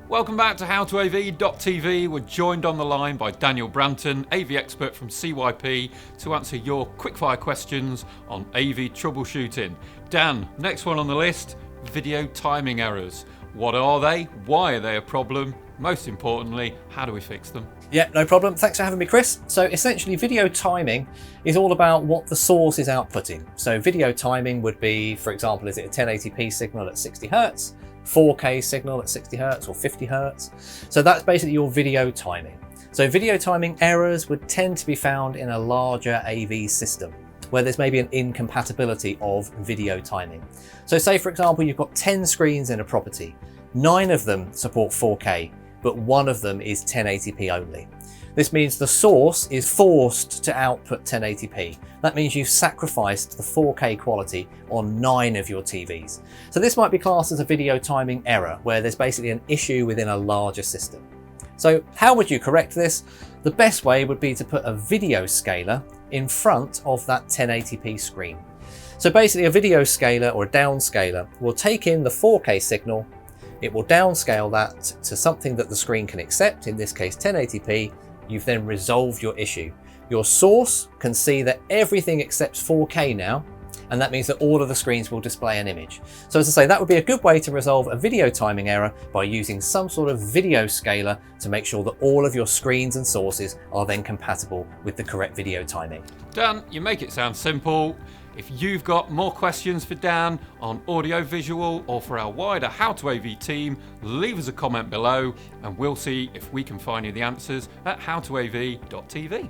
Welcome back to HowToAV.tv. We're joined on the line by Daniel Branton, AV expert from CYP, to answer your quickfire questions on AV troubleshooting. Dan, next one on the list, video timing errors. What are they? Why are they a problem? Most importantly, how do we fix them? Yeah, no problem. Thanks for having me, Chris. So essentially video timing is all about what the source is outputting. So video timing would be, for example, is it a 1080p signal at 60 Hertz, 4K signal at 60 Hertz or 50 Hertz? So that's basically your video timing. So video timing errors would tend to be found in a larger AV system where there's maybe an incompatibility of video timing. So say, for example, you've got 10 screens in a property, 9 of them support 4K, but 1 of them is 1080p only. This means the source is forced to output 1080p. That means you've sacrificed the 4K quality on 9 of your TVs. So this might be classed as a video timing error, where there's basically an issue within a larger system. So how would you correct this? The best way would be to put a video scaler in front of that 1080p screen. So basically a video scaler or a downscaler will take in the 4K signal, it will downscale that to something that the screen can accept, in this case 1080p. You've then resolved your issue. Your source can see that everything accepts 4K now, and that means that all of the screens will display an image. So as I say, that would be a good way to resolve a video timing error, by using some sort of video scaler to make sure that all of your screens and sources are then compatible with the correct video timing. Dan, you make it sound simple. If you've got more questions for Dan on audio visual or for our wider HowToAV team, leave us a comment below and we'll see if we can find you the answers at HowToAV.tv.